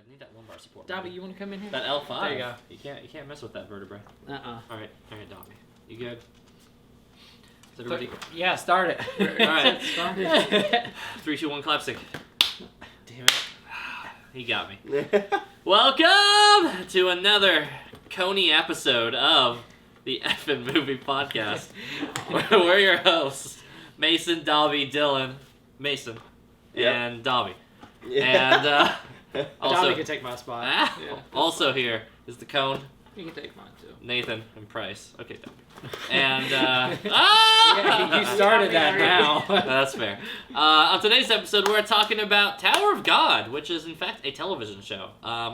need that lumbar support. Dobby, you want to come in here? That L5. There you go. You can't mess with that vertebrae. Uh-uh. All right, Dobby. You good? Is everybody? Yeah, start it. All right. Start it. 3, 2, 1, clap sync. Damn it. He got me. Welcome to another Coney episode of the Effin' Movie Podcast. We're your hosts, Mason, Dobby, Dylan, Mason, and Dobby. Yeah. And also, Dobby can take my spot. Also here is the Cone, You can take mine too. Nathan, and Price. Okay, Dobby. And Yeah, you started that now. That's fair. On today's episode, we're talking about Tower of God, which is in fact a television show.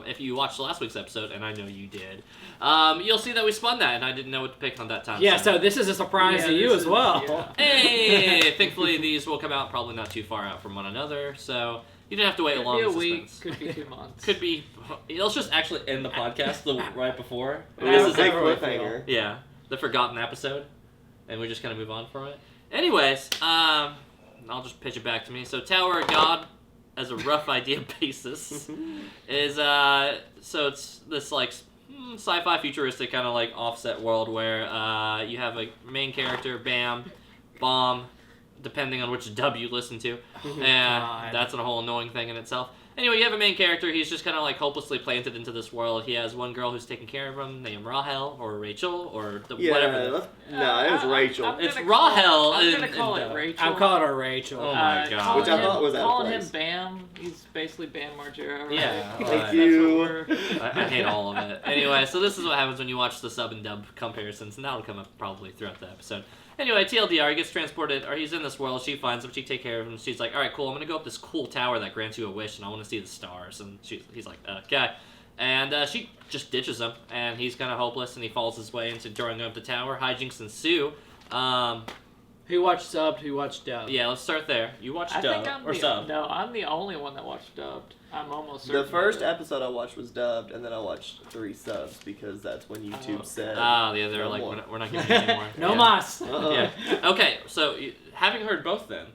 If you watched last week's episode, and I know you did, you'll see that we spun that, and I didn't know what to pick on that time. Yeah, so this is a surprise to you as well. Yeah. Hey, thankfully these will come out probably not too far out from one another, so you didn't have to wait Could long. be a suspense. week, could be 2 months. Could be. Let's just actually end the podcast right before. This This is is a how I feel. cliffhanger. yeah, the forgotten episode, and we just kind of move on from it. Anyways, I'll just pitch it back to me. So Tower of God, as a rough idea basis, is so it's this like sci-fi futuristic kind of like offset world where you have a main character, Bam, Bomb, depending on which dub you listen to, and God. that's a whole annoying thing in itself. Anyway, you have a main character. He's just kind of like hopelessly planted into this world. He has one girl who's taking care of him, named Rahel or Rachel or whatever. No, it was Rachel. I'm It's gonna Rahel I'm in- gonna call in it dub. Rachel. I'm calling her Rachel. Oh my God. calling Which I him- thought was out of calling place. him Bam. He's basically Bam Margera. Right? Yeah, Thank That's you. what we're- I hate all of it. Anyway, so this is what happens when you watch the sub and dub comparisons, and that'll come up probably throughout the episode. Anyway, TLDR, he gets transported, or he's in this world, she finds him, she takes care of him, she's like, alright, cool, I'm gonna go up this cool tower that grants you a wish, and I want to see the stars, and he's like, okay. And she just ditches him, and he's kind of hopeless, and he falls his way into drawing up the tower, hijinks ensue. Who watched subbed? Who watched dubbed? Yeah, let's start there. You watched I dub, think I'm or the, sub? No, I'm the only one that watched dubbed. I'm almost certain. The first of it. episode I watched was dubbed, and then I watched 3 subs because that's when YouTube Oh. said. Ah, yeah, they're no like, more. we're not giving you anymore. No yeah. mas. Yeah. Okay, so having heard both then,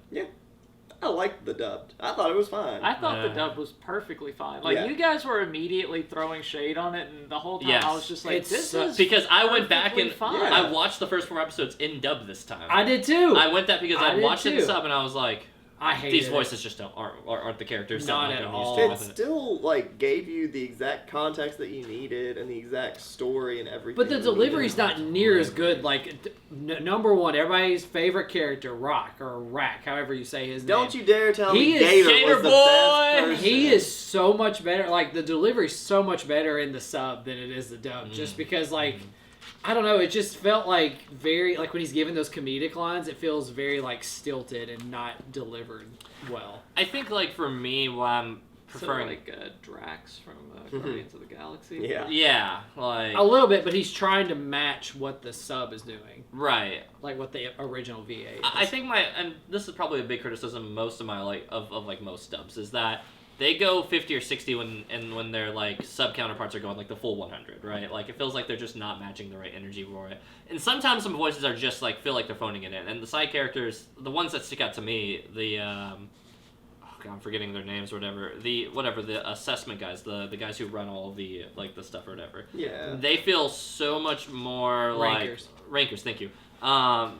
I liked the dubbed. I thought it was fine. I thought the Yeah. dub was perfectly fine. Like Yeah. you guys were immediately throwing shade on it, and the whole time Yes. I was just like, It's "This so- is because I went back perfectly and fine." Yeah. I watched the first 4 episodes in dub this time. I did too. I went that because I I did watched it in too. sub and I was like, I hate these it. voices just aren't the characters. Not sound like at I'm all. used to It with it. still like gave you the exact context that you needed and the exact story and everything. But the that you delivery's needed. not near as good. Like number one, everybody's favorite character, Rock or Rack, however you say his name. Don't you dare tell He me is- Gator Gator was the boy! best person. He is so much better. Like the delivery's so much better in the sub than it is the dub. Just because, like, I don't know. It just felt like very like when he's giving those comedic lines, it feels very like stilted and not delivered well. I think like for me, why I'm So preferring, like Drax from Guardians of the Galaxy. Yeah. yeah, like A little bit, but he's trying to match what the sub is doing, right. like what the original VA is. I think and this is probably a big criticism of most of my of like most dubs is that they go 50 or 60 when their like sub counterparts are going like the full 100, right? Like it feels like they're just not matching the right energy for it. And sometimes some voices are just like feel like they're phoning it in. And the side characters, the ones that stick out to me, the oh God, I'm forgetting their names or whatever. The assessment guys, the guys who run all of the like the stuff or whatever. Yeah. They feel so much more Rankers. like rankers. Thank you.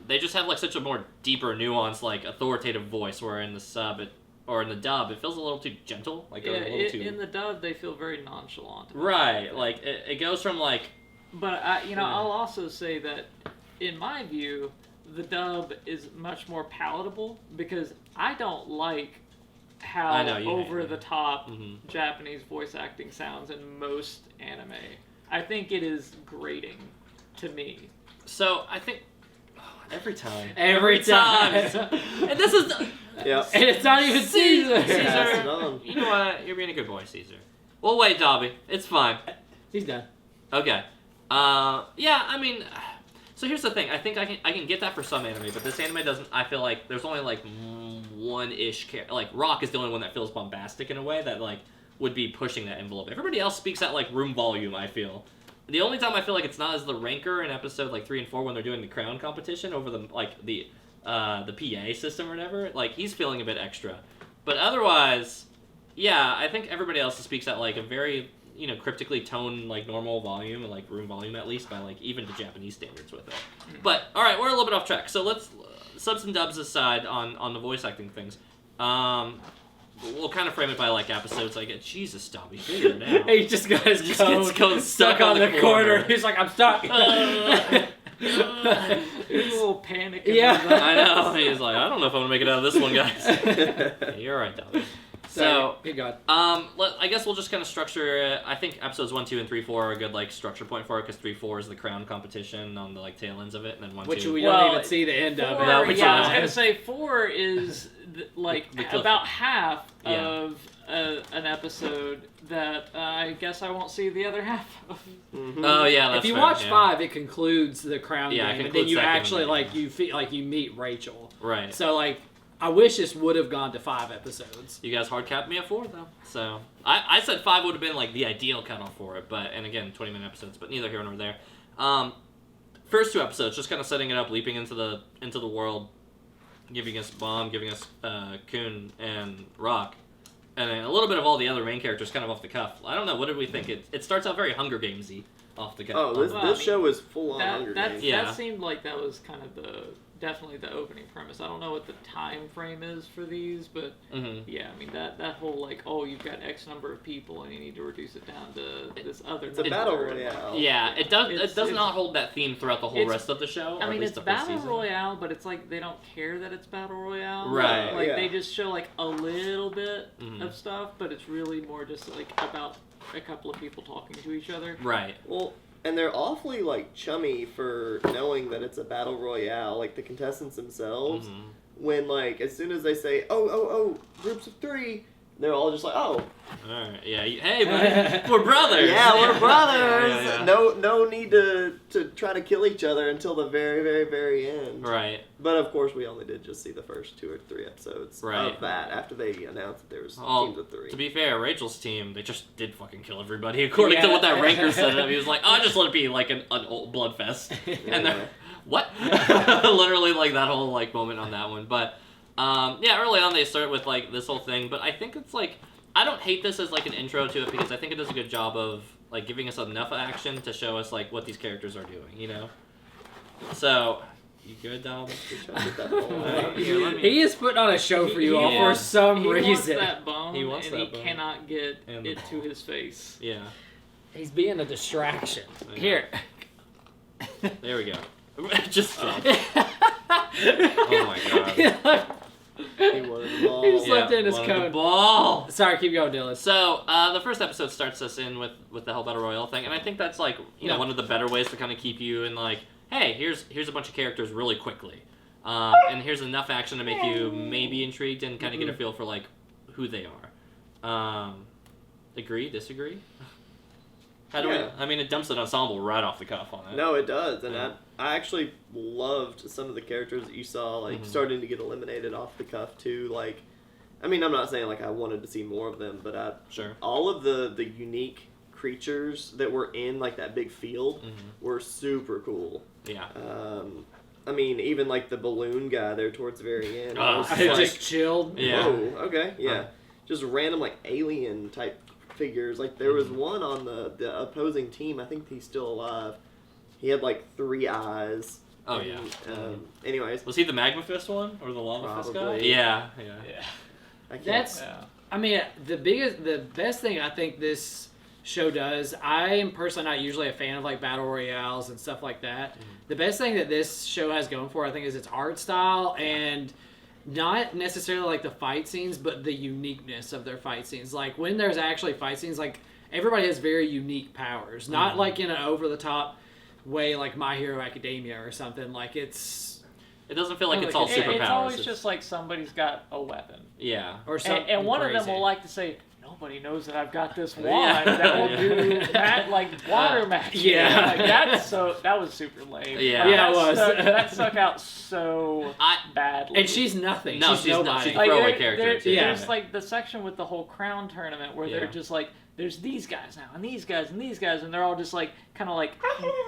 They just have like such a more deeper, nuanced, like authoritative voice. Where in the sub, or in the dub, it feels a little too gentle. Like Yeah, a little too. in the dub they feel very nonchalant. about Right, everything. like it goes from like But I'll also say that, in my view, the dub is much more palatable because I don't like how I know, you hate over it. the top Mhm. Japanese voice acting sounds in most anime. I think it is grating to me. so. I think every time, Every time. and this is Yep. And it's not even Caesar. Caesar. Pass it on. you know what? You're being a good boy, Caesar. Well, wait, Dobby. It's fine. He's done. Okay. Yeah, I mean, so here's the thing. I think I can get that for some anime, but this anime doesn't. I feel like there's only like one-ish like Rock is the only one that feels bombastic in a way that like would be pushing that envelope. Everybody else speaks at like room volume. I feel. The only time I feel like it's not is the Ranker in episode like 3 and 4 when they're doing the crown competition over the like the PA system or whatever. Like he's feeling a bit extra, but otherwise. yeah, I think everybody else speaks at like a very cryptically toned like normal volume and like room volume at least by like even to Japanese standards with it. But all right, we're a little bit off track. So let's subs and dubs aside on the voice acting things. We'll kind of frame it by like episodes. Like Jesus, Dobby, figure it out. He just got his Just code gets code stuck on the corner. He's like, I'm stuck. A little panic. in Yeah. his eyes. I know. He's like, I don't know if I'm gonna make it out of this one, guys. Yeah, you're right, Dobby. So, good God. I guess we'll just kind of structure it. I think episodes 1, 2, and 3, 4 are a good like structure point for it because 3, 4 is the crown competition on the like tail ends of it, and then 1, Which 2. we Well, don't even see the end of it. No, Four, which yeah, I is- was gonna say 4 is like The cliff. about half Yeah. of an episode that I guess I won't see the other half of. Mhm. Oh yeah, that's if you fair, watch yeah. 5, it concludes the crown Yeah, it game, and then concludes you that game actually and like then- you feel like you meet Rachel. Right. So like, I wish this would have gone to 5 episodes. You guys hard capped me at 4 though, so I said 5 would have been like the ideal cutoff for it, but and again 20-minute episodes, but neither here nor there. First 2 episodes just kind of setting it up, leaping into the world, giving us Bomb, giving us Kun and Rock, and then a little bit of all the other main characters kind of off the cuff. I don't know, what did we think? It starts out very Hunger Gamesy off the cuff. Oh, this Well, I mean, show is full on Hunger Games. Yeah. That seemed like that was kind of definitely the opening premise. I don't know what the time frame is for these, but Mhm. yeah, I mean that whole like, oh, you've got X number of people and you need to reduce it down to this other. It's a number. battle royale. Yeah, it does. It's- It does it's- not hold that theme throughout the whole it's- rest of the show. Or I at mean, least it's the first battle season. royale, but it's like they don't care that it's battle royale. Right. Like Yeah. they just show like a little bit Mhm. of stuff, but it's really more just like about a couple of people talking to each other. Right. Well, and they're awfully like chummy for knowing that it's a battle royale. Like the contestants themselves, Mhm. when like as soon as they say, oh, groups of 3, they're all just like, oh, All right. Yeah. Hey, buddy, we're brothers. yeah, we're brothers. Yeah, yeah. No need to try to kill each other until the very, very, very end. Right. But of course, we only did just see the first 2 or 3 episodes Right. of that after they announced that there was Oh, teams of 3. To be fair, Rachel's team, they just did fucking kill everybody. According to Yeah. what that ranker said, he was like, "Oh, just let it be like an old blood fest." And Yeah. they're, what? Literally, like that whole like moment on that one. But yeah, early on they start with like this whole thing. But I think it's like I don't hate this as like an intro to it because I think it does a good job of like giving us enough action to show us like what these characters are doing. You know. So, you good, Dom? Good job with that ball. Alright, here, let me- He is putting on a show for you all He for wants- some He wants reason. that bone, He wants and that he bone. cannot get And the it to his face. Yeah. He's being a distraction. I know. Here. There we go. Just. Oh my god. He wanted the ball. He just left it in his wanted the code. ball. Sorry, keep going, Dylan. So the first episode starts us in with the whole battle royale thing, and I think that's like you know Yeah. one of the better ways to kind of keep you in like, hey, here's a bunch of characters really quickly, and here's enough action to make you maybe intrigued and kind of get a feel for like who they are. Agree? Disagree? How do Yeah. I mean, it dumps an ensemble right off the cuff on it. No, it does, and Yeah. I actually loved some of the characters that you saw, like Mhm. starting to get eliminated off the cuff too. Like, I mean, I'm not saying like I wanted to see more of them, but Sure. all of the unique creatures that were in like that big field Hmm. were super cool. Yeah. I mean, even like the balloon guy there towards the very end. Ah, I was I just like, just chilled. Yeah. whoa, okay, yeah, Huh. just random like alien type figures. Like there was Mhm. one on the opposing team. I think he's still alive. He had like 3 eyes. Oh and, yeah. Anyways, Was he the Magma Fist one or the Lava Fist guy? Probably. Yeah. Yeah. Yeah. I can't. That's. I mean, the best thing I think this show does. I am personally not usually a fan of like battle royales and stuff like that. The best thing that this show has going for, I think, is its art style and not necessarily like the fight scenes, but the uniqueness of their fight scenes. Like when there's actually fight scenes, like everybody has very unique powers, not Mhm. like in an over the top way like My Hero Academia or something. Like it's It doesn't feel like Oh, it's like, all It's superpowers. always It's- just like somebody's got a weapon. yeah. or something. And one of them crazy. will like to say, nobody knows that I've got this Yeah. wand that will Yeah. do like water magic. Yeah. Like, that was super lame. Yeah. Like, Yeah, it that was. that stuck out so badly. And she's nothing. No, she's she's not- nobody. she's like throwaway there- character, there- too. Yeah. There's like the section with the whole crown tournament where Yeah. they're just like there's these guys now, and these guys, and these guys, and they're all just like kind of like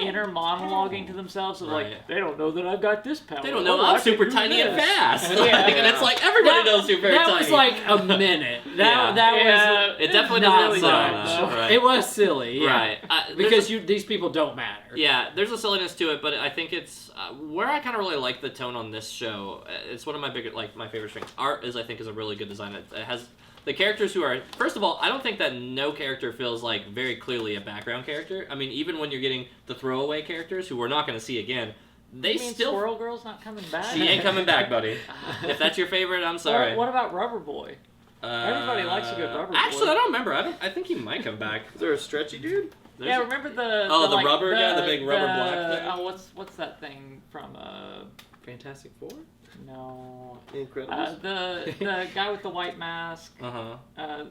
inner monologuing to themselves of like, they don't know that I've got this power. They don't know I I'm can super do tiny and this. fast. Yeah. Like, and it's like everybody knows you're very that tiny. was like a minute. Yeah. That Yeah. was It definitely not doesn't sell much. that. Right. It was silly, yeah. Right. Because these people don't matter. Yeah, there's a silliness to it, but I think it's where I kind of really like the tone on this show. It's one of my my favorite strengths. Art is, I think, is a really good design. It has the characters who are, first of all, I don't think that no character feels like very clearly a background character. I mean, even when you're getting the throwaway characters who we're not going to see again, they You mean still. Squirrel Girl's not coming back? She ain't coming back, buddy. If that's your favorite, I'm sorry. What about Rubber Boy? Everybody likes a good Rubber Boy. Actually, I don't remember. I think he might come back. Is there a stretchy dude? Yeah, remember the the like, rubber guy, the big rubber black thing? Oh, what's that thing from? Fantastic Four? No, Incredibles. the guy with the white mask. Uh huh.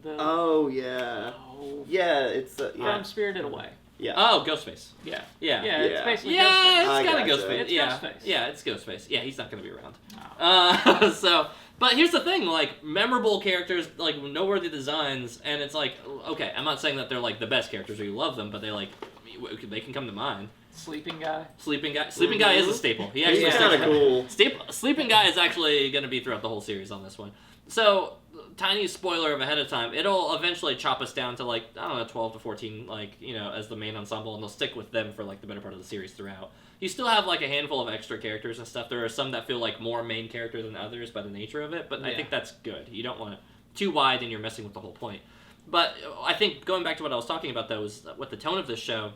The Oh yeah. oh, Yeah, it's yeah. from Spirited Away. Yeah. Oh, Ghostface. Yeah, Yeah. yeah, it's Yeah. basically Yeah, Ghostface. it's I kind of gotcha. Ghostface. It's Yeah, Ghostface. yeah, it's Ghostface. Yeah, he's not gonna be around. Oh. So, but here's the thing: like memorable characters, like noteworthy designs, and it's like, okay, I'm not saying that they're like the best characters or you love them, but they can come to mind. Sleeping Guy. Sleeping Guy is a staple. He actually He's is kind of cool. Sleeping Guy is actually going to be throughout the whole series on this one. So, tiny spoiler of ahead of time, it'll eventually chop us down to like, I don't know, 12 to 14, like, as the main ensemble, and they'll stick with them for like the better part of the series throughout. You still have like a handful of extra characters and stuff. There are some that feel like more main character than others by the nature of it, but I think that's good. You don't want it too wide and you're messing with the whole point. But I think going back to what I was talking about though, is with the tone of this show,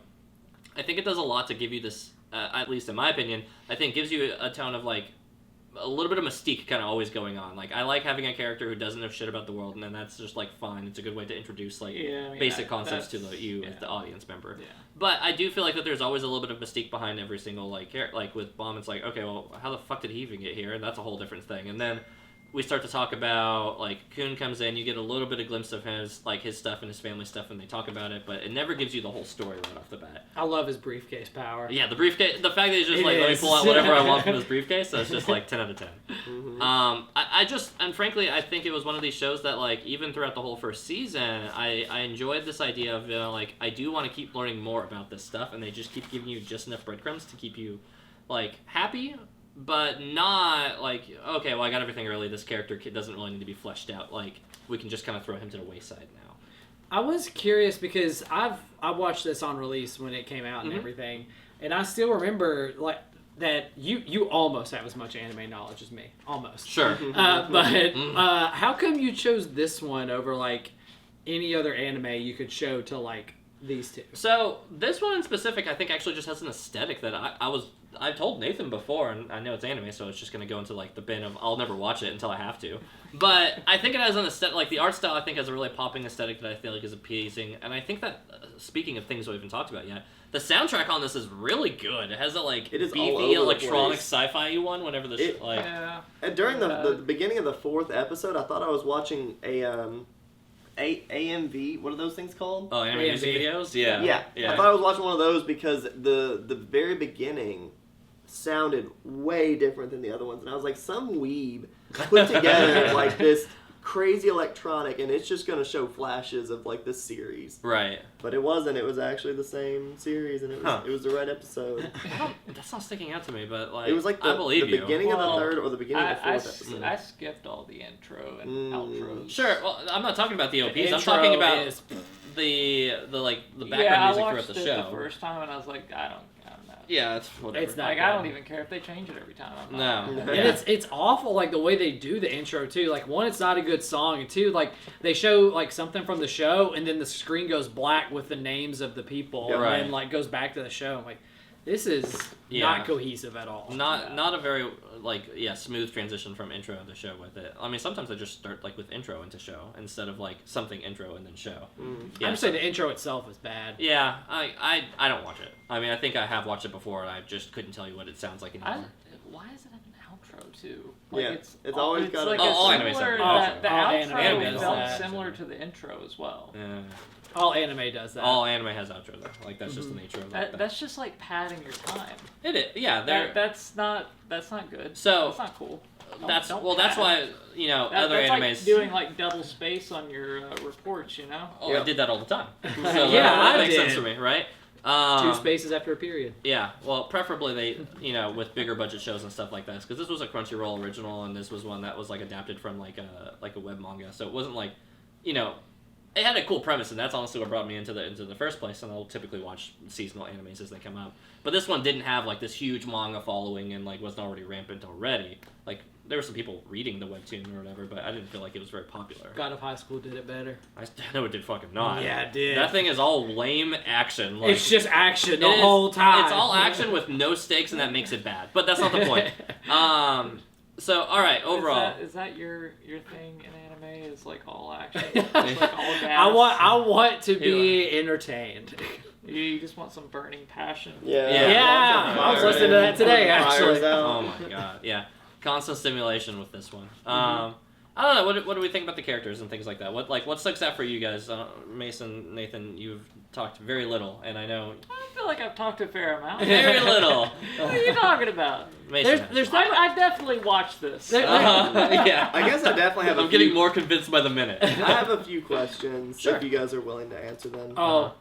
I think it does a lot to give you this, at least in my opinion, I think gives you a tone of like a little bit of mystique kind of always going on. Like, I like having a character who doesn't know shit about the world, and then that's just like fine. It's a good way to introduce like basic concepts to you as the audience member. Yeah. But I do feel like that there's always a little bit of mystique behind every single like like with Bomb. It's like, okay, well, how the fuck did he even get here? And that's a whole different thing. And then we start to talk about, like, Khun comes in, you get a little bit of glimpse of his stuff and his family stuff, and they talk about it, but it never gives you the whole story right off the bat. I love his briefcase power. Yeah, the briefcase, the fact that he's just It let me is. pull out whatever I want from his briefcase, that's just like 10 out of 10. Mm-hmm. I just, and frankly, I think it was one of these shows that, like, even throughout the whole first season, I enjoyed this idea of, like, I do want to keep learning more about this stuff, and they just keep giving you just enough breadcrumbs to keep you, like, happy, but not like, okay, well, I got everything early. This character doesn't really need to be fleshed out. Like, we can just kind of throw him to the wayside now. I was curious because I watched this on release when it came out and everything, and I still remember like that you almost have as much anime knowledge as me, almost. Sure. But how come you chose this one over like any other anime you could show to like these two? So this one in specific, I think actually just has an aesthetic that I've told Nathan before, and I know it's anime, so it's just going to go into like the bin of I'll never watch it until I have to. But I think it has an aesthetic, like the art style I think has a really popping aesthetic that I feel like is appeasing. And I think that, speaking of things we haven't talked about yet, the soundtrack on this is really good. It has a like It is all beefy over the electronic place. sci-fi one whenever the like... Yeah. And during the beginning of the 4th episode, I thought I was watching a AMV. What are those things called? Oh, anime music AMV. videos? Yeah. Yeah. I thought I was watching one of those because the very beginning sounded way different than the other ones, and I was like, some weeb put together like this crazy electronic, and it's just gonna show flashes of like this series. Right. But it wasn't. It was actually the same series, and it was the right episode. That's not sticking out to me, but like It was like I believe the you. beginning of Well, the 3rd or the beginning of the 4th episode. I skipped all the intro and outros. Sure. Well, I'm not talking about the OPs. I'm intro talking about is- the background Yeah, I music watched throughout the it show. the first time, and I was like, I don't know. Yeah, it's whatever. It's not Like, good. I don't even care if they change it every time. I'm not- No. Yeah. And it's awful, like the way they do the intro too. Like one, it's not a good song, and two, like they show like something from the show, and then the screen goes black with the names of the people, Yeah, and right. then like goes back to the show. I'm like, this is Yeah. not cohesive at all. Not a very smooth transition from intro to show with it. I mean, sometimes I just start like with intro into show instead of like something intro and then show. Yeah, I'm just saying the intro itself is bad. yeah, I don't watch it. I mean, I think I have watched it before, and I just couldn't tell you what it sounds like anymore. Why is it have an outro too? Yeah, it's always got like a- all a animes similar, have an the outro. All outro anime does felt that. similar to the intro as well. Yeah. All anime does that. All anime has outro though. Like that's just the nature of it. That's just like padding your time. It is. Yeah, they're That's not good. So- that's not cool. that's don't that's pad. why other that's animes. like doing like double space on your reports, you know. Oh, I Yep. did that all the time. So Yeah, that I makes did. sense for me, right? 2 spaces after a period. Yeah, well, preferably they, with bigger budget shows and stuff like this, because this was a Crunchyroll original, and this was one that was like adapted from like a web manga, so it wasn't like, it had a cool premise, and that's honestly what brought me into the first place. And I'll typically watch seasonal animes as they come out, but this one didn't have like this huge manga following and like wasn't already rampant already. Like there were some people reading the webtoon or whatever, but I didn't feel like it was very popular. God of High School did it better. I know it did fucking not. Yeah, it did. That thing is all lame action. Like, It's just action the it is- whole time. It's all action with no stakes, and that makes it bad. But that's not the point. So, all right, overall. Is that your thing in anime? Is like all action? It's like all gas? I want to be entertained. You just want some burning passion. Yeah. Yeah, I was listening to that today, Fires actually. out. Oh my god, yeah. Constant stimulation with this one. I don't know. What do we think about the characters and things like that? What sticks out for you guys? Mason, Nathan, you've talked very little, and I know I feel like I've talked a fair amount. very little. What are you talking about? Mason, There's I definitely watched this. yeah. I guess I definitely have. I'm getting more convinced by the minute. I have a few questions. Sure. If you guys are willing to answer them. Oh,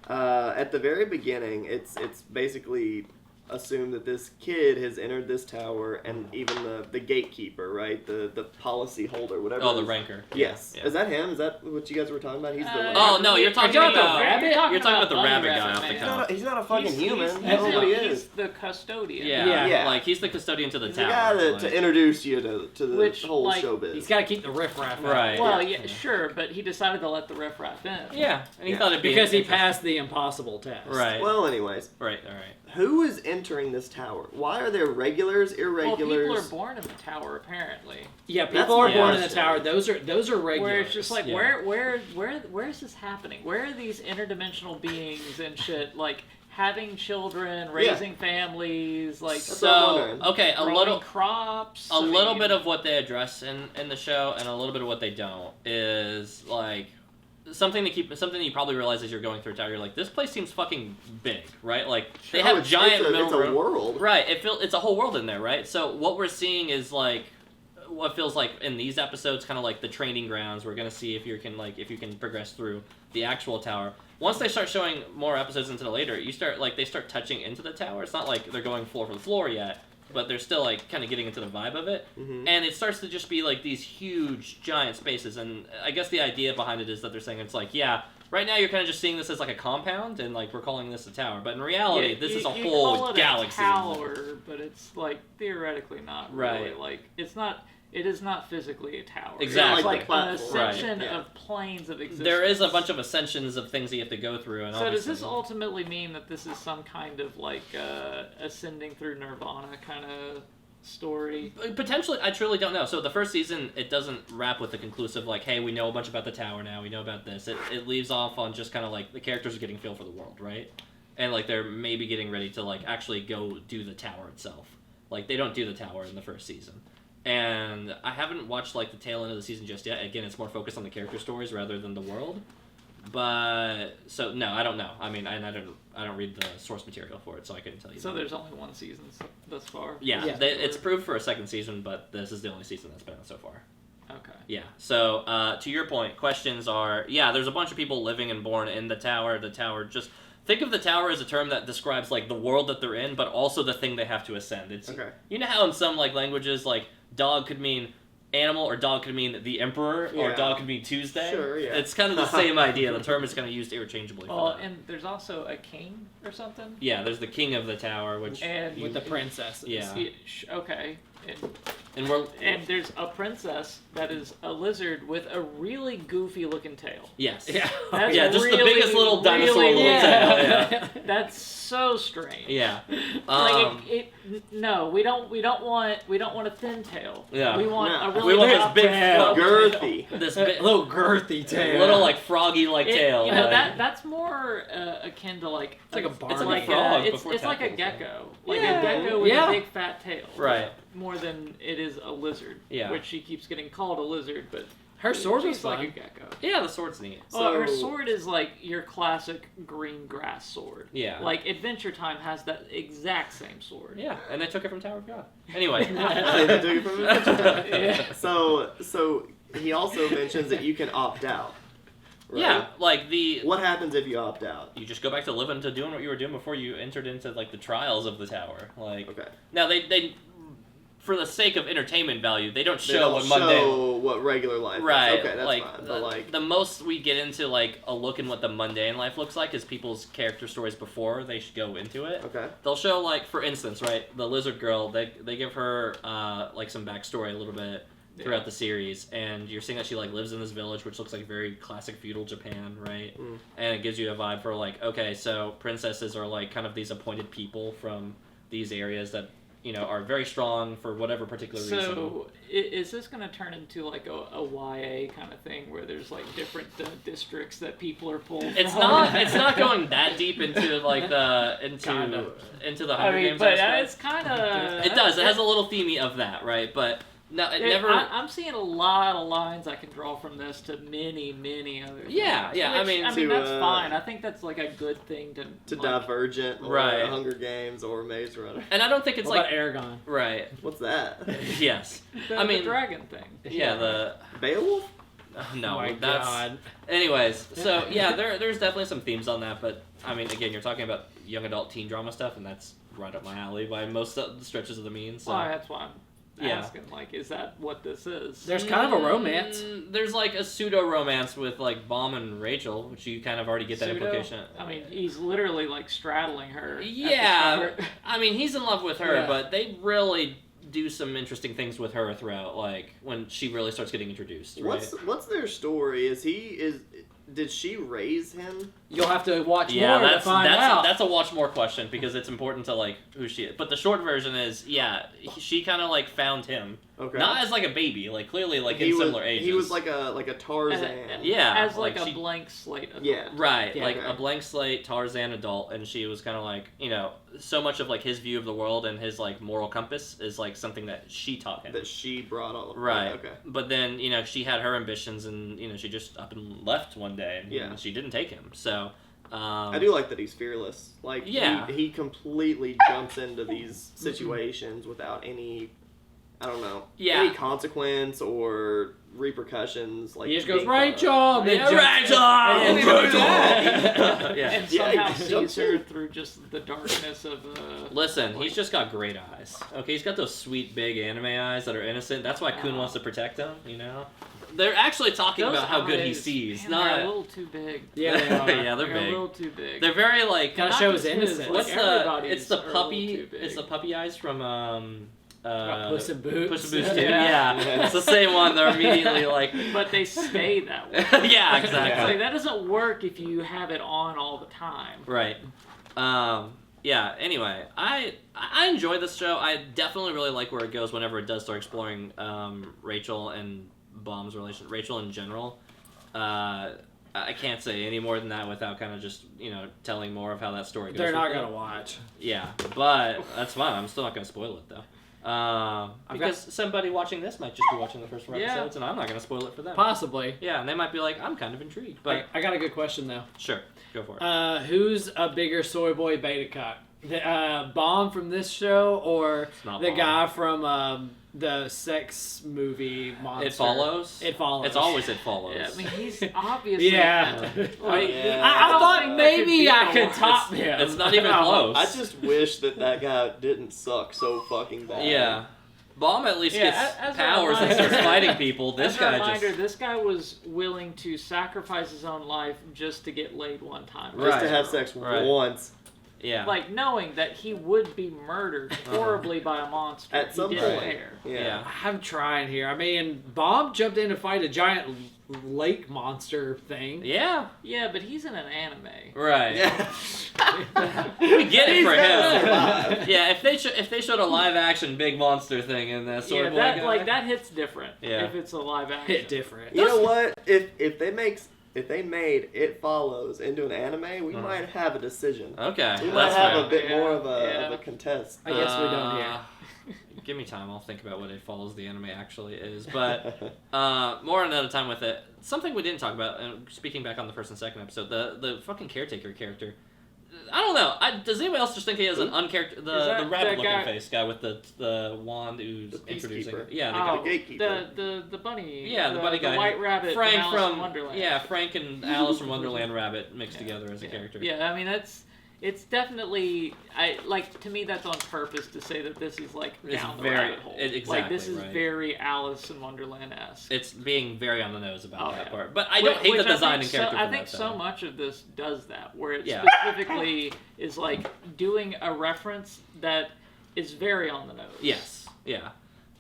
At the very beginning, it's basically assumed that this kid has entered this tower, and even the gatekeeper, right, the policy holder, whatever. Oh, it the is. ranker. Yes. Yeah. Is that him? Is that what you guys were talking about? He's the. Oh no, you're talking Are you talking about about rabbit? You're talking about the Bunny rabbit guy off the man. He's top. not, he's not a fucking human. He's, That's what he is. he's the custodian. Yeah, Yeah. like he's the custodian to the He's tower. the guy like- to introduce you to the Which, whole like, showbiz. he's got to keep the riffraff out. Right. Well, yeah, sure, but he decided to let the riffraff in. Yeah, and he Yeah. thought it'd be Because he interesting. passed the impossible test. Right. Well, anyways, Right. All right. who is entering this tower? Why are there regulars, Well, irregulars? people are born in the tower, apparently. Yeah, That's people are my born in the question. tower. Those are regulars. Where it's just like, Yeah. where is this happening? Where are these interdimensional beings and shit, like, having children, raising families, like, That's what I'm So wondering. okay, a growing little crops? a I little mean, bit of what they address in the show and a little bit of what they don't is like something that you probably realize as you're going through a tower. You're like, this place seems fucking big, right? Like they Oh, have it's- giant it's a, middle it's a room. world. Right, it's a whole world in there, right? So what we're seeing is like what feels like in these episodes kind of like the training grounds. We're going to see if you can progress through the actual tower. Once they start showing more episodes into the later, they start touching into the tower. It's not like they're going floor for floor yet, but they're still like kind of getting into the vibe of it. Mhm. And it starts to just be like these huge giant spaces, and I guess the idea behind it is that they're saying it's like, yeah, right now you're kind of just seeing this as like a compound, and like we're calling this a tower, but in reality, yeah, this is you a call whole it galaxy. A tower, but it's like theoretically not really. Right. Like it is not physically a tower. Exactly. It's like Like the an platform. ascension Right, yeah. of planes of existence. There is a bunch of ascensions of things that you have to go through, and So does obviously- this ultimately mean that this is some kind of like ascending through nirvana kind of story? Potentially, I truly don't know. So the first season, it doesn't wrap with the conclusive like, hey, we know a bunch about the tower now, we know about this. It leaves off on just kind of like the characters are getting feel for the world, right? And like they're maybe getting ready to like actually go do the tower itself. Like they don't do the tower in the first season. And I haven't watched like the tail end of the season just yet. Again, it's more focused on the character stories rather than the world. But so no, I don't know. I mean, and I don't read the source material for it, so I couldn't tell you. So that. there's only one season thus far. Yeah, Yeah. it's proved for a second season, but this is the only season that's been out so far. Okay. Yeah. So to your point, questions are there's a bunch of people living and born in the tower. The tower just think of the tower as a term that describes like the world that they're in, but also the thing they have to ascend. It's Okay. you know how in some like languages like dog could mean animal or dog could mean the emperor or Yeah. dog could mean Tuesday. Sure, yeah. It's kind of the same idea. The term is kind of used interchangeably. Well, for that. and there's also a king or something. Yeah, there's the king of the tower, which And with the princesses. Yeah. Okay. and we're And there's a princess that is a lizard with a really goofy looking tail. yes. Yeah. That's Yeah, just the really, biggest little dinosaur really little weird. tail. Yeah. That's so strange. Yeah. Like no, we don't want a thin tail. Yeah. We want No. a really We want this top big tail. Girthy. This A bit, little girthy tail. little like froggy like tail. You know like- that's more akin to like It's like a barn. It's like a like frog it's before like a tadpoles, gecko, like Yeah. a gecko with Yeah. a big fat tail, Right. More than it is a lizard, Yeah. which she keeps getting called a lizard, but Her sword was She's like fun. a gecko. Yeah, the sword's neat. Well, her So- sword is like your classic green grass sword. Yeah. Like Adventure Time has that exact same sword. Yeah, and they took it from Tower of God. Anyway. They took it from Adventure Time. Yeah. So he also mentions that you can opt out. Right? Yeah, like the What happens if you opt out? you just go back to living to doing what you were doing before you entered into like the trials of the tower. Like Okay. now they for the sake of entertainment value, they don't They show don't what mundane. show what regular life Right, is. Okay, that's like, fine. But like, the most we get into like a look in what the mundane life looks like is people's character stories before they should go into it. okay. They'll show like, for instance, right, the lizard girl. They give her like some backstory a little bit throughout the series, and you're seeing that she like lives in this village, which looks like very classic feudal Japan, right? Mm. And it gives you a vibe for like, okay, so princesses are like kind of these appointed people from these areas that are very strong for whatever particular reason. So is this going to turn into like a YA kind of thing where there's like different districts that people are pulled It's from? not. It's not going that deep into like the Kinda. into the I Hunger mean, Games. but aspect. it's kind of. It does. It has a little themey of that, right? But no, it never. I'm seeing a lot of lines I can draw from this to many other. Yeah, things, yeah, I which, mean, to, that's fine. I think that's like a good thing to. To like, Divergent or Right. Hunger Games or Maze Runner. and I don't think it's What like about Aragon? right. What's that? Yes. the, I mean, the dragon thing. Yeah. The Beowulf? no. Oh my that's. God. Anyways, so yeah, there's definitely some themes on that, but I mean, again, you're talking about young adult teen drama stuff, and that's right up my alley by most of the stretches of the mean. So. Well, that's why I'm Yeah. asking. Like, is that what this is? There's kind of a romance. There's like a pseudo romance with like Baum and Rachel, which you kind of already get that Pseudo? implication. I mean, he's literally like straddling her. at the Yeah, start. I mean he's in love with her, Yeah. but they really do some interesting things with her throughout, like when she really starts getting introduced. Right? What's their story? Did she raise him? You'll have to watch Yeah, more to that's find that's out. that's a watch more question because it's important to like who she is. But the short version is, yeah, she kind of like found him, Okay. not as like a baby, like clearly like he in was, similar ages. He was like a Tarzan. Yeah, as like, like a she- blank slate. Adult. Yeah. Right, Yeah. like Okay. a blank slate Tarzan adult, and she was kind of like, so much of like his view of the world and his like moral compass is like something that she taught him. That she brought all of Right. Okay. But then, she had her ambitions and, she just up and left one day and Yeah. she didn't take him. So, I do like that he's fearless. Like, Yeah. he completely jumps into these situations without any, I don't know, Yeah. any consequence or repercussions. Like He just goes, being thought of. Rachel! and then Yeah, jumps- Rachel! and then jumps Rachel! off. Yeah. And Yeah, somehow he sees jumps her in. through just the darkness of the. Listen, he's just got great eyes. Okay, he's got those sweet big anime eyes that are innocent. That's why Kun wants to protect him, They're actually talking Those about how good he eyes, sees. man, not they're a little too big. Yeah, they are. yeah, they're a big. little too big. They're very like Gotta Not show just his his, innocence. like, what's the everybody's it's the are a little puppy too big. it's the puppy eyes from Puss in Boots. Puss in Boots too. Yeah. Yeah. It's the same one. They're immediately like But they stay that way. yeah, exactly. Like, that doesn't work if you have it on all the time. Right. Yeah, anyway, I enjoy this show. I definitely really like where it goes whenever it does start exploring Rachel and Baum's relation, Rachel in general. I can't say any more than that without kind of just, telling more of how that story goes. They're not with it. going to watch. Yeah, but that's fine. I'm still not going to spoil it, though. Because somebody watching this might just be watching the first four Yeah. episodes, and I'm not going to spoil it for them. Possibly. Yeah, and they might be like, I'm kind of intrigued. But I got a good question, though. sure, go for it. Who's a bigger soy boy beta cock? The Baum from this show or not the Baum. guy from the sex movie Monster? It Follows? It Follows. It's always It Follows. Yeah, I mean, he's obviously. Yeah. Like, Yeah. I don't thought think maybe that I could could be top the him. It's not even No. close. I just wish that guy didn't suck so fucking bad. Yeah. Baum at least Yeah, gets as a powers and reminder- starts fighting people. This As a guy reminder, just... this guy was willing to sacrifice his own life just to get laid one time. Just Right. to have sex Right. once. Yeah. Like, knowing that he would be murdered horribly by a monster. At some he didn't point. care. Yeah. I'm trying here. I mean, Baum jumped in to fight a giant lake monster thing. Yeah. Yeah, but he's in an anime. Right. Yeah. We get it He's for gotta him. survive. Yeah, if they showed a live action big monster thing in this Yeah, sort of that that hits different. Yeah. If it's a live action. Hit different. You know what? If they made It Follows into an anime, we might have a decision. Okay. We might that's have fair. a bit Yeah, more of a yeah. contest. I guess we don't here. Give me time. I'll think about what It Follows the anime actually is. But more another time with it. Something we didn't talk about, and speaking back on the first and second episode, the fucking caretaker character. I don't know. Does anyone else just think he has an uncharacter... The rabbit-looking face guy with the wand who's The introducing... peacekeeper. Yeah, the gatekeeper. The bunny. Yeah, the bunny guy. The white rabbit Frank from Alice in Wonderland. Yeah, Frank and Alice from Wonderland Rabbit mixed together as a character. Yeah, I mean, it's definitely... to me, that's on purpose to say that this is, like, It's down the very- rabbit hole. exactly, Like, this is right. very Alice in Wonderland-esque. It's being very on the nose about that yeah. part. But I don't hate the Which design I and think character I for think that, so though. much of this does that, where it Yeah. specifically is, like, doing a reference that is very on the nose. Yes, yeah.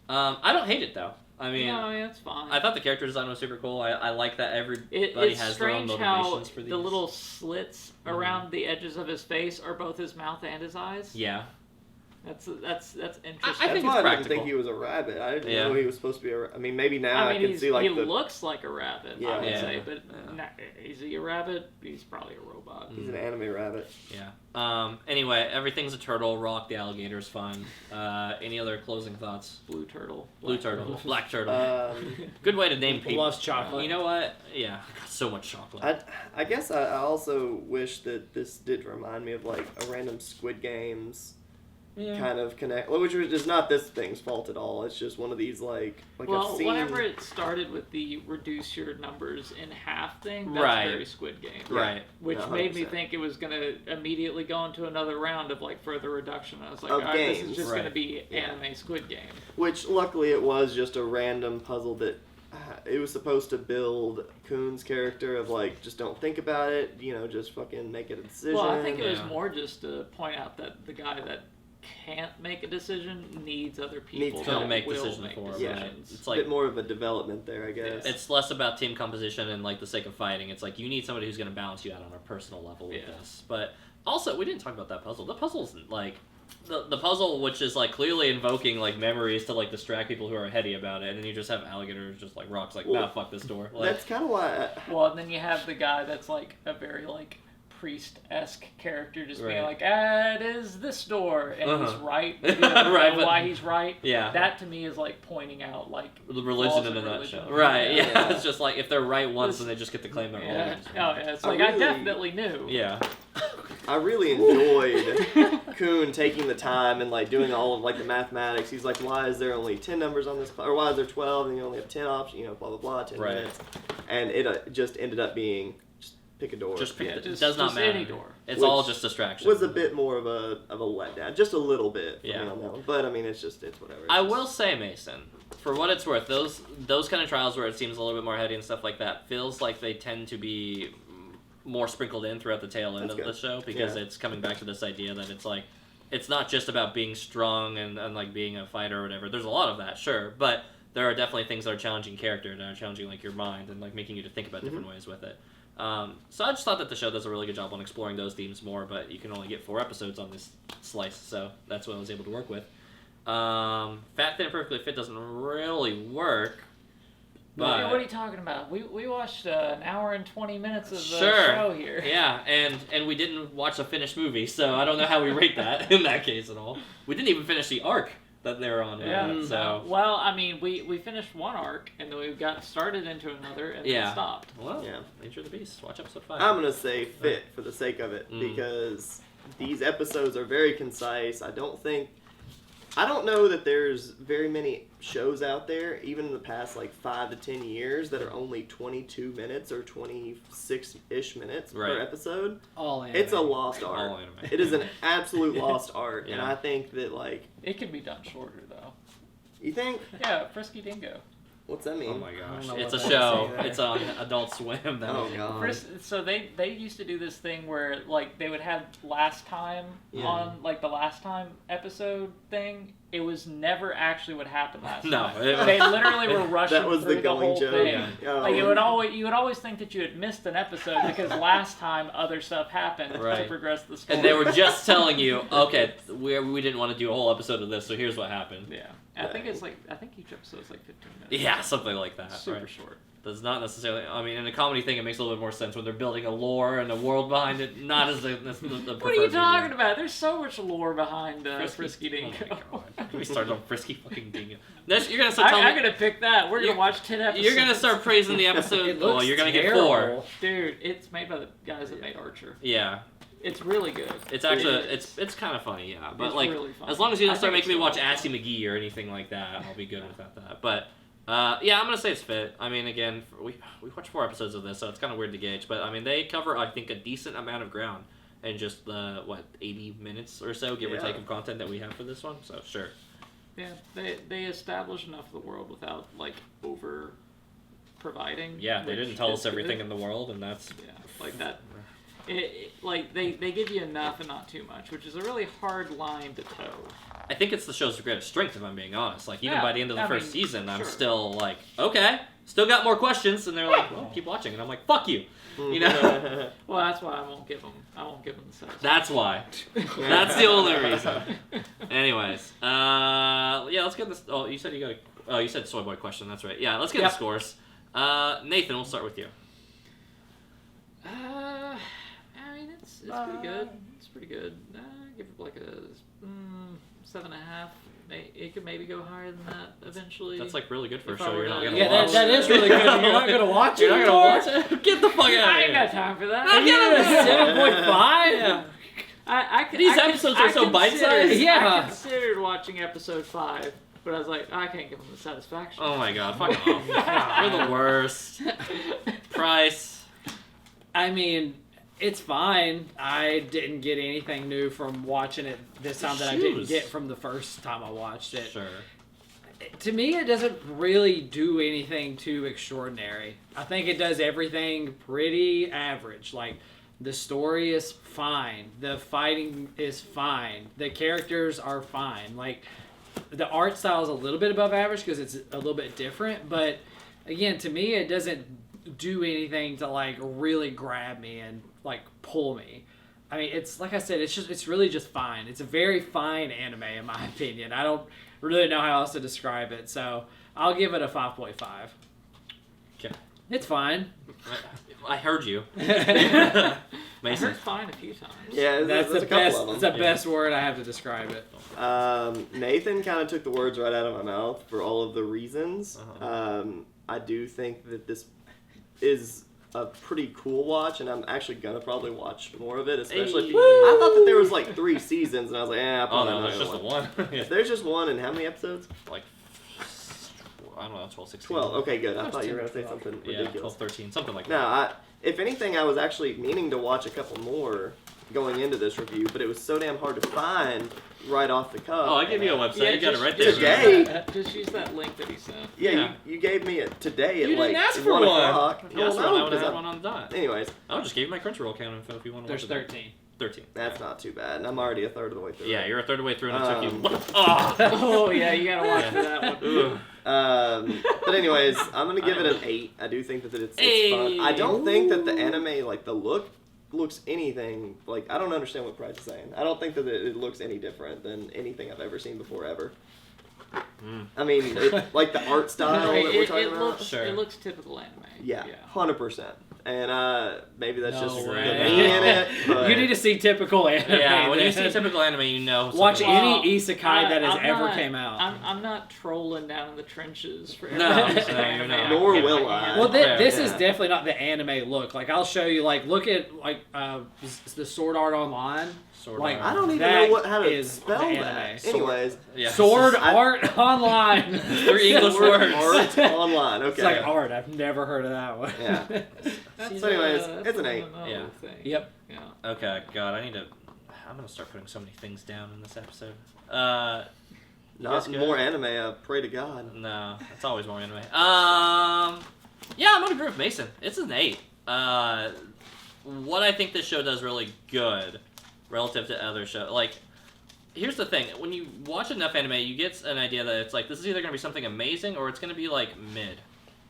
I don't hate it, though. I mean... No, yeah, it's fine. I thought the character design was super cool. I like that everybody It's has their own strange how motivations for these. the little slits around the edges of his face are both his mouth and his eyes. Yeah. That's interesting. I That's think why it's I didn't practical. think he was a rabbit. I didn't Yeah. know he was supposed to be I mean, maybe now I, I mean, can see like he the... looks like a rabbit, Yeah. I would Yeah. say, but Yeah. is he a rabbit? He's probably a robot. He's an anime rabbit. Yeah. Anyway, everything's a turtle. Rock the alligator's fun. Any other closing thoughts? Blue turtle. Blue turtle. Black turtle. Um, Good way to name people. Loves chocolate. You know what? Yeah. Got so much chocolate. I guess I also wish that this did remind me of like a random Squid Games kind of connect, which is not this thing's fault at all. It's just one of these like Well, I've seen. whenever it started with the reduce your numbers in half thing, that's Right. very Squid Game. Right. Which Yeah, made me 100%. think it was going to immediately go into another round of like further reduction. I was like, Of all right, this games, is just right. going to be Yeah. anime Squid Game. Which luckily it was just a random puzzle that it was supposed to build Coon's character of like just don't think about it, just fucking make a decision. Well, I think it was Yeah. more just to point out that the guy that can't make a decision needs other people Needs that to make will decisions make for him, yeah, decisions. It's a like bit more of a development there, I guess. it's less about team composition and like the sake of fighting. It's like you need somebody who's going to balance you out on a personal level with Yeah. this. But also, we didn't talk about that puzzle. The puzzle's like the puzzle, which is like clearly invoking like memories to like distract people who are heady about it, and then you just have alligators just like rocks like, Well, nah, fuck this door. Like, That's kind of why. Well, and then you have the guy that's like a very like priest-esque character just being Right. like, it is this door, and he's Uh-huh. right. You don't know Right, but- why he's right. Yeah. That to me is like pointing out like the religion flaws in a of religion. nutshell. Right, yeah. Yeah. It's just like if they're right once, This- then they just get to claim they're yeah. always Oh, yeah. It's I like I really- definitely knew. Yeah. I really enjoyed Coon taking the time and like doing all of like the mathematics. He's like, why is there only 10 numbers on this, or why is there 12 and you only have 10 options? Blah blah blah, 10 Right. minutes, and it just ended up being just pick a door. Just pick Yeah, it just- does not just matter. any door. It's Which all just distraction. was a bit more of a letdown, just a little bit for Yeah. me on that one. But I mean, it's whatever. It's I just- will say, Mason, for what it's worth, those kind of trials where it seems a little bit more heady and stuff like that feels like they tend to be more sprinkled in throughout the tail end That's of the good. show because Yeah. it's coming back to this idea that it's like it's not just about being strong and like being a fighter or whatever. There's a lot of that, sure, but there are definitely things that are challenging character, that are challenging like your mind and like making you to think about different ways with it. So I just thought that the show does a really good job on exploring those themes more, but you can only get 4 episodes on this slice, so that's what I was able to work with. Fat, Thin, and Perfectly Fit doesn't really work, but What are you talking about? We watched an hour and 20 minutes of the Sure. show here. yeah, and we didn't watch a finished movie, so I don't know how we rate that in that case at all. We didn't even finish the arc that they're on. Yeah. So Well, I mean, we finished one arc and then we got started into another and Yeah. then stopped. well, Yeah. Nature of the Beast. Watch episode 5. I'm gonna say fit for the sake of it Mm. because these episodes are very concise. I don't know that there's very many shows out there, even in the past like 5 to 10 years, that are only 22 minutes or 26-ish minutes Right. per episode. All anime. It's a lost All art. anime. It is an absolute lost art, and Yeah. I think that like It could be done shorter though. you think Yeah, Frisky Dingo. what's that mean? Oh my gosh, know it's a what that show. is either. It's on Adult Swim. That Oh was- god. So they used to do this thing where like they would have last time Yeah. on like the last time episode thing. It was never actually what happened last No, time. it- They literally were rushing That was through the the going whole joke. thing. Yeah. Like you would always think that you had missed an episode because last time other stuff happened to Right. progress the story. And they were just telling you, okay, we didn't want to do a whole episode of this, so here's what happened. yeah. I think each episode is like 15 minutes. Yeah, something like that. Super right. short. does not necessarily. I mean, in a comedy thing, it makes a little bit more sense when they're building a lore and a world behind it. Not as the preferred What are you talking medium. about? There's so much lore behind Frisky Dingo. Oh my God. We started on Frisky fucking Dingo. You're gonna start telling I'm me. gonna pick that. We're gonna watch 10 episodes. You're gonna start praising the episode. It Well, looks you're gonna terrible. get 4. Dude, it's made by the guys that made Archer. Yeah, It's really good. it's actually It is. it's kind of funny. Yeah, but It's like really funny. as long as you don't I start think making me it's watch really Assy funny. McGee or anything like that, I'll be good without that. But yeah, I'm gonna say it's fit. I mean, again, we watched 4 episodes of this, so it's kind of weird to gauge. But I mean, they cover I think a decent amount of ground in just the 80 minutes or so, give or Yeah. take, of content that we have for this one. So sure. Yeah, they established enough of the world without like over providing. Yeah, they which didn't tell is us everything good. in the world, and that's Yeah, like that. Like they give you enough and not too much, which is a really hard line to toe. I think it's the show's greatest strength, if I'm being honest. Like, even Yeah, by the end of the I first mean, season, I'm sure. still like, okay, still got more questions, and they're like, well, keep watching, and I'm like, fuck you, you know. Well, that's why I won't give them the satisfaction. That's why. That's the only reason. Anyways, yeah, let's get this. Oh, you said you got a. Oh, you said soy boy question. That's right. Yeah, let's get Yep. the scores. Nathan, we'll start with you. I mean, it's pretty good. It's pretty good. Give it like a 7.5. It could maybe go higher than that eventually. That's like really good for a If I show were you're not to- gonna Yeah, watch. that is really good. You're not gonna watch it. You're not gonna watch it. Get the fuck out I of ain't got here. time for that. I You give it a 7.5? Yeah. These episodes are so bite-sized. Yeah. I considered watching episode 5, but I was like, I can't give them the satisfaction. Oh my god, fuck off. You're the worst. Price. I mean, it's fine. I didn't get anything new from watching it this time that I didn't Shoes. get from the first time I watched it. Sure. To me, it doesn't really do anything too extraordinary. I think it does everything pretty average. Like, the story is fine. The fighting is fine. The characters are fine. Like, the art style is a little bit above average because it's a little bit different. But, again, to me, it doesn't do anything to, like, really grab me and, like, pull me. I mean, it's, like I said, it's really just fine. It's a very fine anime, in my opinion. I don't really know how else to describe it. So, I'll give it a 5.5. Okay. It's fine. I heard you. I Mason. heard fine a few times. Yeah, That's there's the a couple best. of them. That's the Yeah. best word I have to describe it. Nathan kind of took the words right out of my mouth for all of the reasons. Uh-huh. I do think that this is a pretty cool watch, and I'm actually gonna probably watch more of it. Especially, Hey. I thought that there was like 3 seasons, and I was like, Oh probably no, not there's gonna just the watch. one. Yeah. There's just one, and how many episodes? Like, I don't know, 12, 16. 12. Okay, good. I Those thought you were 10, gonna say 12. something Yeah, ridiculous. 12, 13, something like No, that. if anything, I was actually meaning to watch a couple more going into this review, but it was so damn hard to find right off the cuff. Oh, I gave you a website. Yeah, you got it just- right there. Today? Just use that link that he sent. Yeah, Yeah. You gave me it today at You like didn't ask for 1 one. o'clock. If you asked for one, I would have 'cause had I- one on the dot. Anyways, I just gave you my Crunchyroll account info if you want to There's watch it. 13. 13. that's not too bad, and I'm already a third of the way through. Yeah, you're a third of the way through and it took you. Um, Oh! Oh yeah, you gotta watch for that one. Ugh. But anyways, I'm gonna give it an 8. I do think that it's Hey. fun. I don't think that the anime, like the look, looks anything like. I don't understand what Price is saying. I don't think that it looks any different than anything I've ever seen before ever. Mm. I mean, like the art style that we're talking about. Sure. It looks typical anime. Yeah, 100%. And maybe that's No just the way. me in it. But You need to see typical anime. Yeah, when you see then. typical anime, you know. Watch something- any Well, isekai that has I'm ever not- came out. I'm not trolling down in the trenches for No, every no, anime you're not. I Nor get will my I. hands Well, on. Fair, this is yeah. definitely not the anime look. Like, I'll show you. Like, look at the Sword Art Online. Sort Like, of. I don't even That know how to is spell the that. anime. Anyways, Yeah. Sword I- Art Online. 3 English Sword words. Art Online. Okay. It's like art. I've never heard of that one. Yeah. That's So anyways, that's it's an a 8. MMO Yeah. thing. Yep. Yeah. Okay, God, I need to. I'm gonna start putting so many things down in this episode. You guys Not good? more anime. I pray to God. No, it's always more anime. Yeah, I'm gonna agree with Mason. It's an 8. What I think this show does really good, relative to other shows, like, here's the thing: when you watch enough anime, you get an idea that it's like this is either gonna be something amazing or it's gonna be like mid,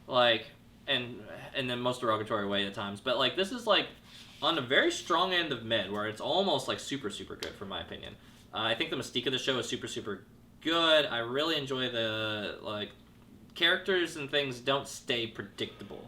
like, and in the most derogatory way at times. But like this is like on the very strong end of mid, where it's almost like super good, for my opinion. I think the mystique of the show is super good. I really enjoy the like characters and things don't stay predictable.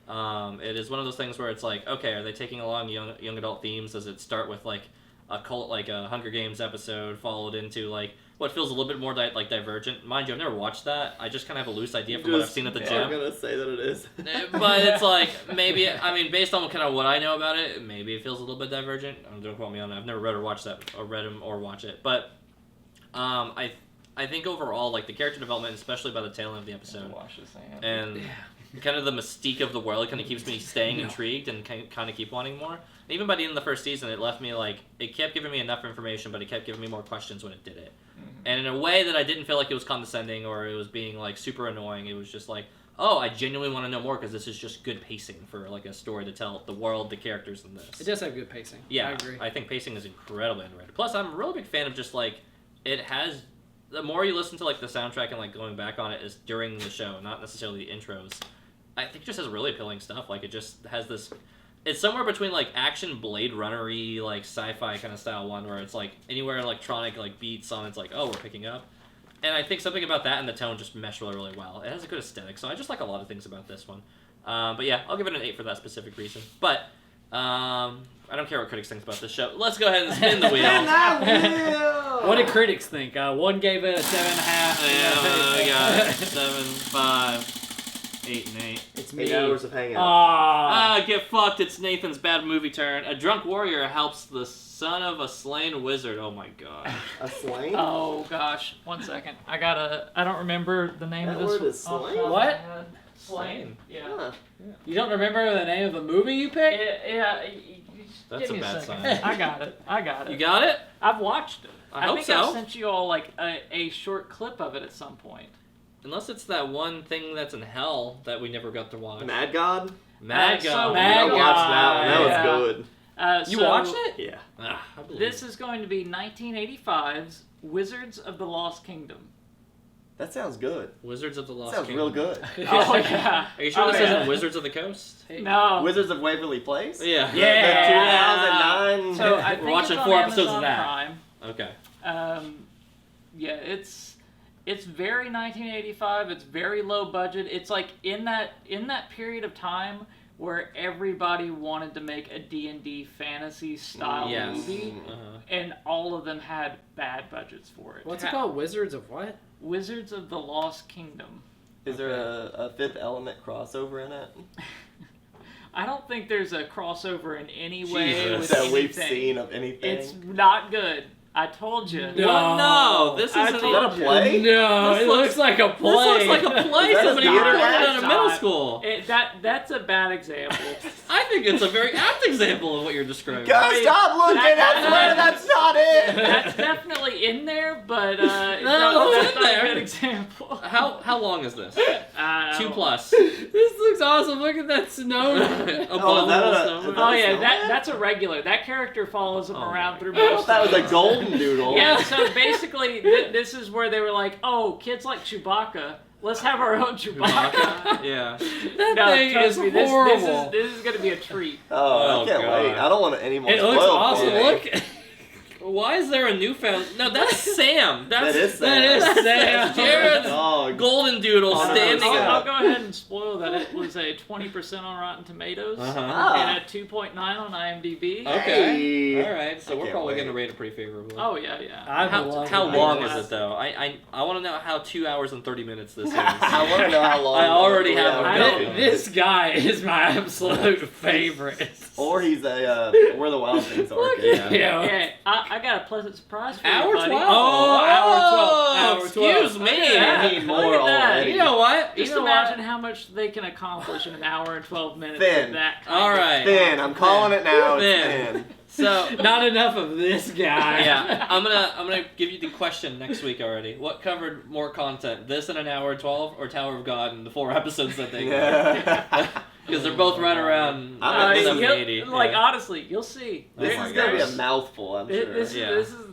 It is one of those things where it's like, okay, are they taking along young adult themes? Does it start with like a cult, like a Hunger Games episode, followed into like what feels a little bit more like Divergent? Mind you, I've never watched that. I just kind of have a loose idea from what I've seen at the I'm gym. gonna say that it is. But it's like, maybe, I mean, based on kind of what I know about it, maybe it feels a little bit Divergent. Don't quote me on that. I've never read or watched that, or read them or watch it. But I think overall, like, the character development, especially by the tail end of the episode, Watch this thing. and kind of the mystique of the world kind of keeps me staying intrigued and kind of keep wanting more. And even by the end of the first season, it left me like, it kept giving me enough information, but it kept giving me more questions when it did it. And in a way that I didn't feel like it was condescending or it was being like super annoying. It was just like, oh, I genuinely want to know more because this is just good pacing for like a story to tell the world, the characters in this. It does have good pacing. Yeah, I agree. I think pacing is incredibly underrated. Plus, I'm a really big fan of just like, it has, the more you listen to like the soundtrack and like going back on it is during the show, not necessarily the intros. I think it just has really appealing stuff. Like, it just has this, it's somewhere between like action Blade Runner-y, like sci-fi kind of style one where it's like anywhere electronic like beats on, it's like, oh, we're picking up. And I think something about that and the tone just mesh really, really well. It has a good aesthetic, so I just like a lot of things about this one. But yeah, I'll give it an 8 for that specific reason. But I don't care what critics think about this show. Let's go ahead and spin the wheel. What did critics think? One gave it a 7.5. Yeah, I got 7, 5, 8, and 8. It's me. 8 hours of hangout. Get fucked. It's Nathan's bad movie turn. A drunk warrior helps the son of a slain wizard. Oh my god. A slain? Oh gosh, 1 second. I don't remember the name That of this. word is slain? What? Slain. Yeah. Huh. You don't remember the name of a movie you picked? That's Give a me bad second. sign. I got it. You got it? I've watched it. I hope think so. I sent you all like a short clip of it at some point. Unless it's that one thing that's in hell that we never got to watch. Mad God? Mad So God. Mad I watched that one. That Yeah. was good. You So watched it? Yeah. Ah, I believe This it. is going to be 1985's Wizards of the Lost Kingdom. That sounds good. Wizards of the Lost Sounds Kingdom. real good. Oh yeah. Are you sure Oh, this yeah. isn't Wizards of the Coast? No. Wizards of Waverly Place? Yeah. Yeah. The 2009. So I think We're watching it's on 4 episodes of Amazon that. Prime. Okay. Yeah, it's very 1985. It's very low budget. It's like in that period of time where everybody wanted to make a D&D fantasy style Yes. movie, Uh-huh. and all of them had bad budgets for it. What's it called? Wizards of what? Wizards of the Lost Kingdom. Is there a Fifth Element crossover in it? I don't think there's a crossover in any way Jesus. with That we've anything. seen of anything? It's not good. I told you. No. What? No, this I isn't told that a you. play? No, This it looks like a play. This looks like a play Is that a somebody theater recorded act? out of middle Stop. school. That's a bad example. I think it's a very apt example of what you're describing. Go, stop looking! I swear that's not it! That's definitely in there, but No, that's it's not in there. a good example. How long is this? 2 plus. This looks awesome. Look at that snow. Above that- the that- snow. Oh yeah, Snowman? that's a regular. That character follows him Oh around my through I most. thought that of was it. a golden doodle. Yeah, so basically, this is where they were like, "Oh, kids like Chewbacca. Let's have our own Chewbacca." Yeah. That No, thing trust is me, horrible. this is gonna be a treat. Oh, Oh, I can't God. wait. I don't want any more It looks spoiled awesome. for me. Look. Why is there a newfound? No, that's Sam. That's That is Sam. That is That's Sam. Jared's Dog. golden doodle Oh, no, standing Sam. I'll up. go ahead and spoil that it was a 20% on Rotten Tomatoes Uh-huh. Ah. and a 2.9 on IMDb. Okay. Hey. All right. So I we're can't probably wait. going to rate it pretty favorably. Oh yeah, yeah. I How love long it. is it though? I want to know how 2 hours and 30 minutes this is. I want to know how long. I already have a I gut don't- feeling. This guy is my absolute favorite. Or he's a Where the Wild Things Are. Look kid. at him. Yeah, I got a pleasant surprise for Hour you, buddy. 12. Oh, hour 12. Hour 12. Excuse me. Yeah. I need Look more at that. already. You know what? Just You know imagine what? how much they can accomplish in an hour and 12 minutes Finn. with that kind All of- right. Finn, I'm calling it now. It's Finn. Finn. So Not enough of this guy. yeah, I'm gonna give you the question next week already. What covered more content, this in an hour and 12, or Tower of God and the 4 episodes that they Yeah. Because they're both right around I'm you'll- 780. like yeah. honestly, you'll see. This Oh my is gonna be a gosh. mouthful, I'm sure.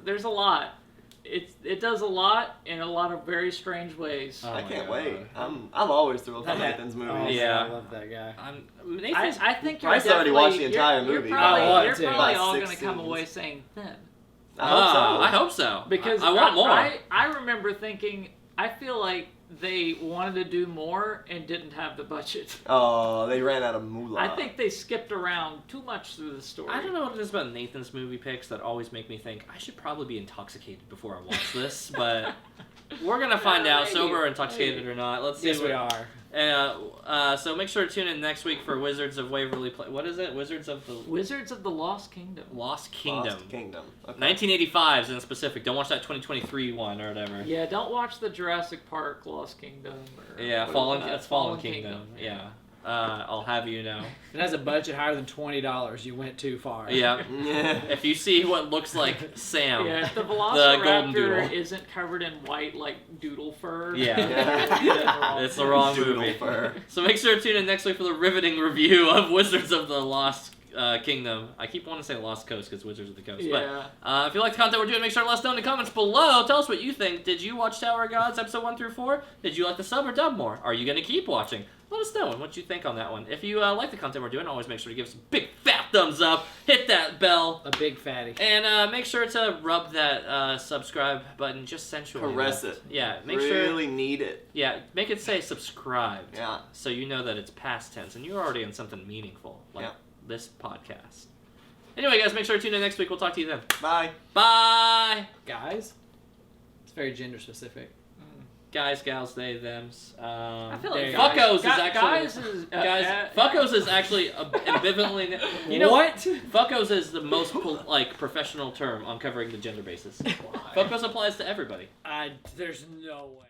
There's a lot. It does a lot in a lot of very strange ways. Oh I my can't God. wait. I'm always thrilled for Okay. Nathan's Oh, movies. Yeah. I love that guy. I think you're Bryce already definitely- watched the you're- entire you're movie. probably, I want you're to. probably About all 6 going to come scenes. away saying Finn. I hope so. I hope so. Because I want more. I remember thinking, I feel like they wanted to do more and didn't have the budget. Oh, they ran out of moolah. I think they skipped around too much through the story. I don't know what it is about Nathan's movie picks that always make me think I should probably be intoxicated before I watch this, but we're gonna find out, Maybe. sober or intoxicated or not. Let's see. Yes, we are. So make sure to tune in next week for Wizards of Waverly Place. What is it? Wizards of the Lost Kingdom. Lost Kingdom. Lost Kingdom. Okay. 1985s in specific. Don't watch that 2023 one or whatever. Yeah, don't watch the Jurassic Park Lost Kingdom. Or, Yeah, That's Fallen Kingdom. Kingdom. Yeah. I'll have you know. If it has a budget higher than $20, you went too far. Yeah. Yeah. If you see what looks like Sam. Yeah, if the golden doodle. Velociraptor isn't covered in white like doodle fur. Yeah. It's the wrong Doodle movie. fur. So make sure to tune in next week for the riveting review of Wizards of the Lost Kingdom. I keep wanting to say Lost Coast because Wizards of the Coast. Yeah. But if you like the content we're doing, make sure to let us know in the comments below. Tell us what you think. Did you watch Tower of Gods episode 1 through 4? Did you like the sub or dub more? Are you going to keep watching? Let us know what you think on that one. If you like the content we're doing, always make sure to give us a big fat thumbs up. Hit that bell. A big fatty. And make sure to rub that subscribe button just sensually. Caress it. Yeah, make sure. Really need it. Yeah, make it say subscribed. Yeah. So you know that it's past tense and you're already on something meaningful, like Yeah. this podcast. Anyway, guys, make sure to tune in next week. We'll talk to you then. Bye. Bye! Guys? It's very gender specific. Guys, gals, they, thems. I feel like There you guys, Fuckos is gu- actually... guys is Fuckos is actually ambivalently... You know What? Fuckos is the most professional term on covering the gender basis. Fuckos applies to everybody. There's no way.